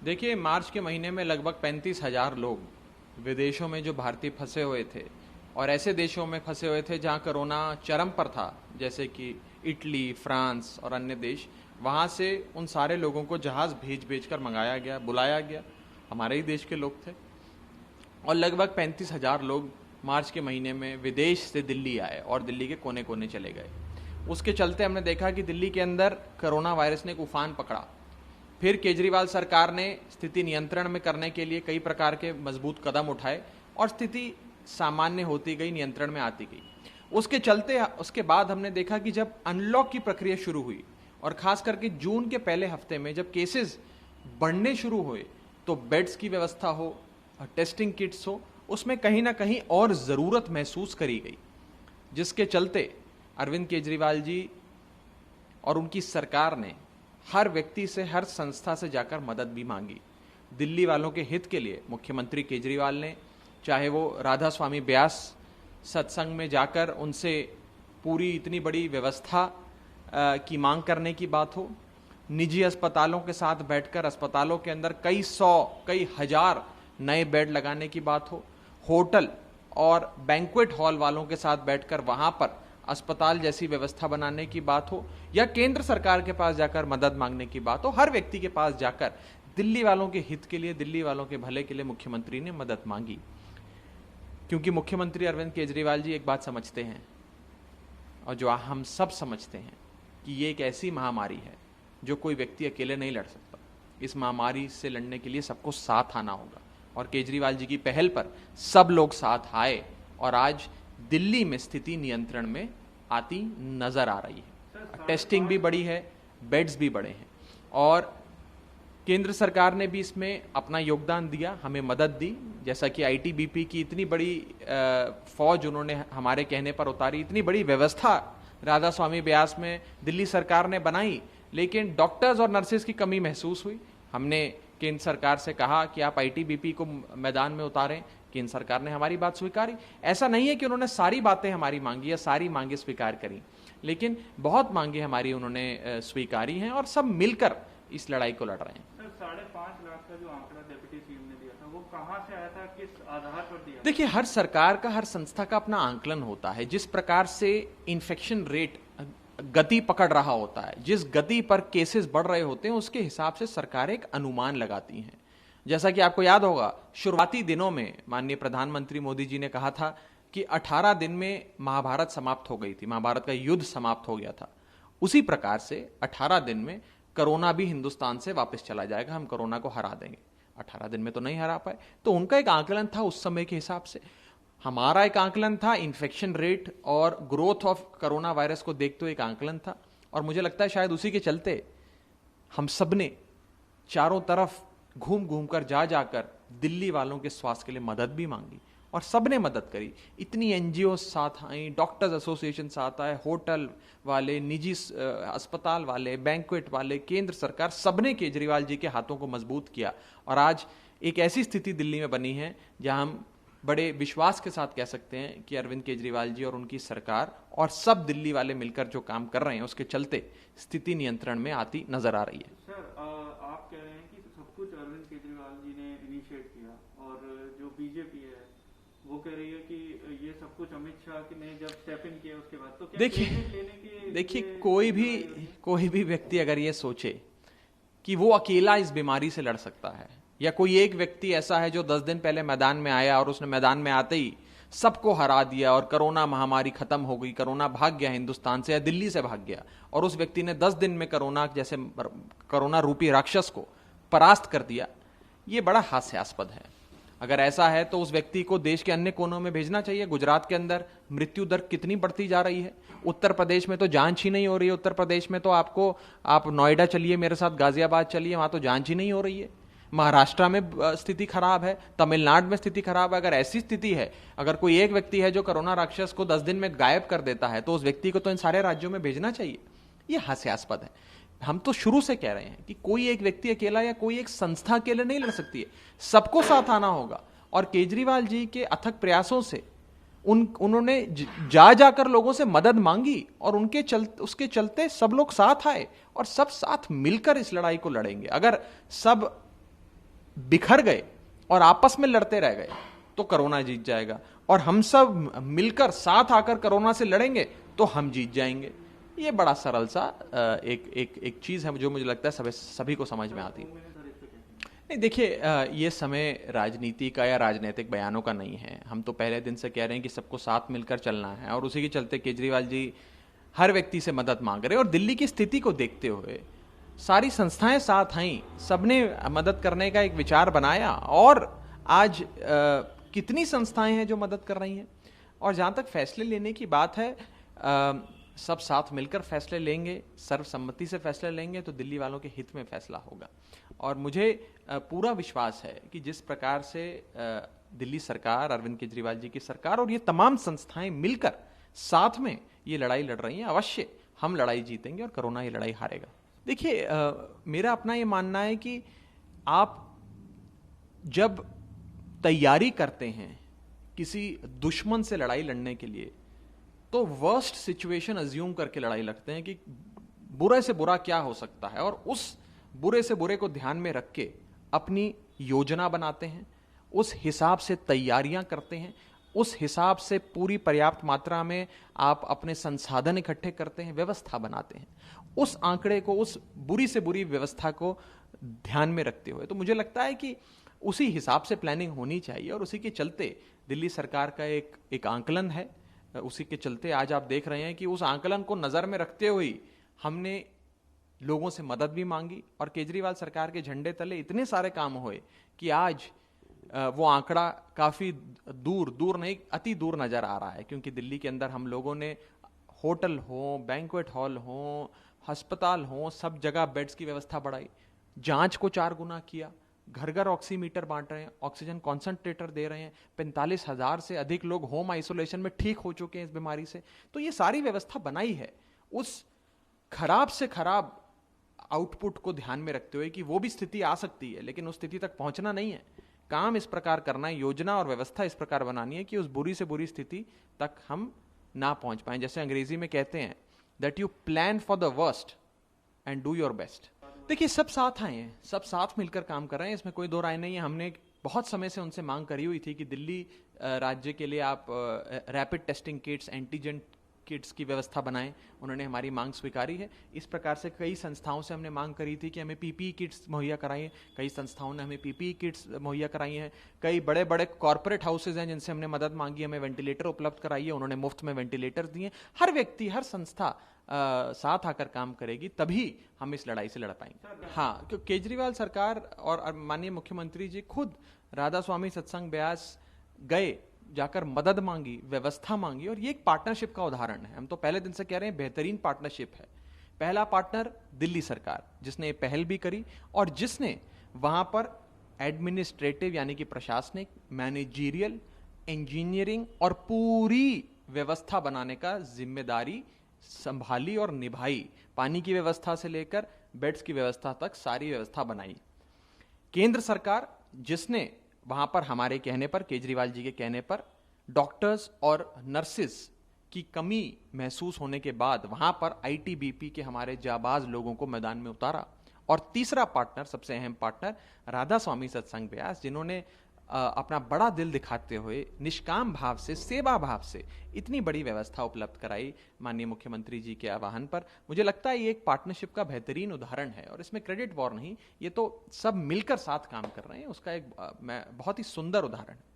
देखिए, मार्च के महीने में लगभग 35,000 लोग विदेशों में जो भारतीय फंसे हुए थे और ऐसे देशों में फंसे हुए थे जहां कोरोना चरम पर था, जैसे कि इटली, फ्रांस और अन्य देश, वहां से उन सारे लोगों को जहाज भेज भेज कर मंगाया गया, बुलाया गया। हमारे ही देश के लोग थे और लगभग 35,000 लोग मार्च के महीने में विदेश से दिल्ली आए और दिल्ली के कोने कोने चले गए। उसके चलते हमने देखा कि दिल्ली के अंदर कोरोना वायरस ने एक उफान पकड़ा। फिर केजरीवाल सरकार ने स्थिति नियंत्रण में करने के लिए कई प्रकार के मजबूत कदम उठाए और स्थिति सामान्य होती गई, नियंत्रण में आती गई। उसके चलते उसके बाद हमने देखा कि जब अनलॉक की प्रक्रिया शुरू हुई और खास करके जून के पहले हफ्ते में जब केसेस बढ़ने शुरू हुए, तो बेड्स की व्यवस्था हो, टेस्टिंग किट्स हो, उसमें कहीं ना कहीं और ज़रूरत महसूस करी गई, जिसके चलते अरविंद केजरीवाल जी और उनकी सरकार ने हर व्यक्ति से, हर संस्था से जाकर मदद भी मांगी। दिल्ली वालों के हित के लिए मुख्यमंत्री केजरीवाल ने, चाहे वो राधा स्वामी ब्यास सत्संग में जाकर उनसे पूरी इतनी बड़ी व्यवस्था की मांग करने की बात हो, निजी अस्पतालों के साथ बैठकर अस्पतालों के अंदर कई सौ, कई हजार नए बेड लगाने की बात हो, होटल और बैंक्वेट हॉल वालों के साथ बैठकर वहां पर अस्पताल जैसी व्यवस्था बनाने की बात हो, या केंद्र सरकार के पास जाकर मदद मांगने की बात हो, हर व्यक्ति के पास जाकर दिल्ली वालों के हित के लिए, दिल्ली वालों के भले के लिए मुख्यमंत्री ने मदद मांगी। क्योंकि मुख्यमंत्री अरविंद केजरीवाल जी एक बात समझते हैं, और जो हम सब समझते हैं, कि ये एक ऐसी महामारी है जो कोई व्यक्ति अकेले नहीं लड़ सकता। इस महामारी से लड़ने के लिए सबको साथ आना होगा और केजरीवाल जी की पहल पर सब लोग साथ आए और आज दिल्ली में स्थिति नियंत्रण में आती नजर आ रही है। टेस्टिंग भी बढ़ी है, बेड्स भी बढ़े हैं और केंद्र सरकार ने भी इसमें अपना योगदान दिया, हमें मदद दी। जैसा कि आईटीबीपी की इतनी बड़ी फौज उन्होंने हमारे कहने पर उतारी, इतनी बड़ी व्यवस्था राधा स्वामी ब्यास में दिल्ली सरकार ने बनाई, लेकिन डॉक्टर्स और नर्सेज की कमी महसूस हुई। हमने केंद्र सरकार से कहा कि आप आईटीबीपी को मैदान में उतारें। केंद्र सरकार ने हमारी बात स्वीकारी। ऐसा नहीं है कि उन्होंने सारी बातें हमारी मांगी या सारी मांगे स्वीकार करी, लेकिन बहुत मांगे हमारी उन्होंने स्वीकारी हैं और सब मिलकर इस लड़ाई को लड़ रहे हैं। सर, 5.5 लाख का जो आंकड़ा डिप्टी सीएम ने दिया था, वो कहां से आया था, किस आधार पर दिया? देखिए, हर सरकार का, हर संस्था का अपना आंकलन होता है। जिस प्रकार से इन्फेक्शन रेट गति पकड़ रहा होता है, जिस गति पर केसेस बढ़ रहे होते हैं, उसके हिसाब से सरकारें एक अनुमान लगाती हैं। जैसा कि आपको याद होगा, शुरुआती दिनों में माननीय प्रधानमंत्री मोदी जी ने कहा था कि 18 दिन में महाभारत समाप्त हो गई थी, महाभारत का युद्ध समाप्त हो गया था। उसी प्रकार से 18 दिन में कोरोना भी हिंदुस्तान से वापस चला जाएगा, हम कोरोना को हरा देंगे। 18 दिन में तो नहीं हरा पाए, तो उनका एक आकलन था उस समय के हिसाब से। हमारा एक आकलन था इन्फेक्शन रेट और ग्रोथ ऑफ कोरोना वायरस को देखते हुए एक आकलन था, और मुझे लगता है शायद उसी के चलते हम सब ने चारों तरफ घूम घूम कर जा जाकर दिल्ली वालों के स्वास्थ्य के लिए मदद भी मांगी और सबने मदद करी। इतनी एनजीओ साथ आई, डॉक्टर्स एसोसिएशन साथ आए, होटल वाले, निजी अस्पताल वाले, बैंक्वेट वाले, केंद्र सरकार, सबने केजरीवाल जी के हाथों को मजबूत किया और आज एक ऐसी स्थिति दिल्ली में बनी है जहां हम बड़े विश्वास के साथ कह सकते हैं कि अरविंद केजरीवाल जी और उनकी सरकार और सब दिल्ली वाले मिलकर जो काम कर रहे हैं, उसके चलते स्थिति नियंत्रण में आती नजर आ रही है। सर, आप कह रहे हैं कि सब कुछ अरविंद केजरीवाल जी ने इनिशिएट किया और जो बीजेपी है वो कह रही है कि ये सब कुछ अमित शाह ने जब स्टेप इन किया उसके बाद, तो क्या देखिए कोई भी व्यक्ति अगर ये सोचे कि वो अकेला इस बीमारी से लड़ सकता है, या कोई एक व्यक्ति ऐसा है जो 10 दिन पहले मैदान में आया और उसने मैदान में आते ही सबको हरा दिया और कोरोना महामारी खत्म हो गई, कोरोना भाग गया हिंदुस्तान से या दिल्ली से भाग गया, और उस व्यक्ति ने 10 दिन में कोरोना जैसे कोरोना रूपी राक्षस को परास्त कर दिया, ये बड़ा हास्यास्पद है। अगर ऐसा है तो उस व्यक्ति को देश के अन्य कोनों में भेजना चाहिए। गुजरात के अंदर मृत्यु दर कितनी बढ़ती जा रही है, उत्तर प्रदेश में तो जांच ही नहीं हो रही है। उत्तर प्रदेश में तो आप नोएडा चलिए मेरे साथ, गाजियाबाद चलिए, वहां तो जांच ही नहीं हो रही है। महाराष्ट्र में स्थिति खराब है, तमिलनाडु में स्थिति खराब है। अगर ऐसी स्थिति है, अगर कोई एक व्यक्ति है जो कोरोना राक्षस को 10 दिन में गायब कर देता है, तो उस व्यक्ति को तो इन सारे राज्यों में भेजना चाहिए। यह हास्यास्पद है। हम तो शुरू से कह रहे हैं कि कोई एक व्यक्ति अकेला या कोई एक संस्था अकेले नहीं लड़ सकती है, सबको साथ आना होगा। और केजरीवाल जी के अथक प्रयासों से उन्होंने जाकर लोगों से मदद मांगी और उसके चलते सब लोग साथ आए और सब साथ मिलकर इस लड़ाई को लड़ेंगे। अगर सब बिखर गए और आपस में लड़ते रह गए तो कोरोना जीत जाएगा, और हम सब मिलकर साथ आकर कोरोना से लड़ेंगे तो हम जीत जाएंगे। ये बड़ा सरल सा एक चीज है जो मुझे लगता है सभी को समझ में आती है। नहीं देखिए, ये समय राजनीति का या राजनीतिक बयानों का नहीं है। हम तो पहले दिन से कह रहे हैं कि सबको साथ मिलकर चलना है, और उसी के चलते केजरीवाल जी हर व्यक्ति से मदद मांग रहे हैं। और दिल्ली की स्थिति को देखते हुए सारी संस्थाएं साथ आईं, सबने मदद करने का एक विचार बनाया, और आज कितनी संस्थाएं हैं जो मदद कर रही हैं। और जहां तक फैसले लेने की बात है, सब साथ मिलकर फैसले लेंगे, सर्वसम्मति से फैसले लेंगे तो दिल्ली वालों के हित में फैसला होगा। और मुझे पूरा विश्वास है कि जिस प्रकार से दिल्ली सरकार, अरविंद केजरीवाल जी की सरकार और ये तमाम संस्थाएं मिलकर साथ में ये लड़ाई लड़ रही हैं, अवश्य हम लड़ाई जीतेंगे और कोरोना ये लड़ाई हारेगा। देखिए, मेरा अपना ये मानना है कि आप जब तैयारी करते हैं किसी दुश्मन से लड़ाई लड़ने के लिए, तो वर्स्ट सिचुएशन अज्यूम करके लड़ाई लड़ते हैं कि बुरे से बुरा क्या हो सकता है, और उस बुरे से बुरे को ध्यान में रख के अपनी योजना बनाते हैं, उस हिसाब से तैयारियां करते हैं, उस हिसाब से पूरी पर्याप्त मात्रा में आप अपने संसाधन इकट्ठे करते हैं, व्यवस्था बनाते हैं, उस आंकड़े को, उस बुरी से बुरी व्यवस्था को ध्यान में रखते हुए। तो मुझे लगता है कि उसी हिसाब से प्लानिंग होनी चाहिए, और उसी के चलते दिल्ली सरकार का एक आंकलन है। उसी के चलते आज आप देख रहे हैं कि उस आंकलन को नजर में रखते हुए हमने लोगों से मदद भी मांगी, और केजरीवाल सरकार के झंडे तले इतने सारे काम हुए कि आज वो आंकड़ा काफी दूर नहीं, अति दूर नजर आ रहा है। क्योंकि दिल्ली के अंदर हम लोगों ने होटल हो, बैंक्वेट हॉल हो, अस्पताल हो, सब जगह बेड्स की व्यवस्था बढ़ाई, जांच को 4 गुना किया, घर घर ऑक्सीमीटर बांट रहे हैं, ऑक्सीजन कॉन्सेंट्रेटर दे रहे हैं, 45,000 से अधिक लोग होम आइसोलेशन में ठीक हो चुके हैं इस बीमारी से। तो ये सारी व्यवस्था बनाई है उस खराब से खराब आउटपुट को ध्यान में रखते हुए कि वो भी स्थिति आ सकती है, लेकिन उस स्थिति तक पहुंचना नहीं है। काम इस प्रकार करना है, योजना और व्यवस्था इस प्रकार बनानी है कि उस बुरी से बुरी स्थिति तक हम ना पहुंच पाए। जैसे अंग्रेजी में कहते हैं that you plan for the worst and do your best. देखिए, सब साथ आए हैं, सब साथ मिलकर काम कर रहे हैं, इसमें कोई दो राय नहीं है। हमने बहुत समय से उनसे मांग करी हुई थी कि दिल्ली राज्य के लिए आप rapid testing kits, antigen kits की व्यवस्था बनाएं। उन्होंने हमारी मांग स्वीकारी है। इस प्रकार से कई संस्थाओं से हमने मांग करी थी कि हमें पीपीई किट्स मुहैया कराइए, कई संस्थाओं ने हमें पीपीई किट्स मुहैया कराई हैं। कई बड़े बड़े कॉर्पोरेट हाउसेज हैं जिनसे हमने मदद मांगी, हमें वेंटिलेटर उपलब्ध कराइए, उन्होंने मुफ्त में वेंटिलेटर दिए। हर व्यक्ति, हर संस्था साथ आकर काम करेगी, तभी हम इस लड़ाई से लड़ पाएंगे। हाँ, क्योंकि केजरीवाल सरकार और माननीय मुख्यमंत्री जी खुद राधा स्वामी सत्संग ब्यास गए, जाकर मदद मांगी, व्यवस्था मांगी, और ये एक पार्टनरशिप का उदाहरण है। हम तो पहले दिन से कह रहे हैं बेहतरीन पार्टनरशिप है। पहला पार्टनर दिल्ली सरकार, जिसने ये पहल भी करी और जिसने वहां पर एडमिनिस्ट्रेटिव यानी कि प्रशासनिक, मैनेजीरियल, इंजीनियरिंग और पूरी व्यवस्था बनाने का जिम्मेदारी संभाली और निभाई। पानी की व्यवस्था से लेकर बेड्स की व्यवस्था तक सारी व्यवस्था बनाई। केंद्र सरकार, जिसने वहां पर हमारे कहने पर, केजरीवाल जी के कहने पर, डॉक्टर्स और नर्सिस की कमी महसूस होने के बाद वहां पर आईटीबीपी के हमारे जाबाज लोगों को मैदान में उतारा। और तीसरा पार्टनर, सबसे अहम पार्टनर, राधा स्वामी सत्संग ब्यास, जिन्होंने अपना बड़ा दिल दिखाते हुए निष्काम भाव से, सेवा भाव से इतनी बड़ी व्यवस्था उपलब्ध कराई माननीय मुख्यमंत्री जी के आह्वान पर। मुझे लगता है ये एक पार्टनरशिप का बेहतरीन उदाहरण है, और इसमें क्रेडिट वॉर नहीं, ये तो सब मिलकर साथ काम कर रहे हैं, उसका एक बहुत ही सुंदर उदाहरण है।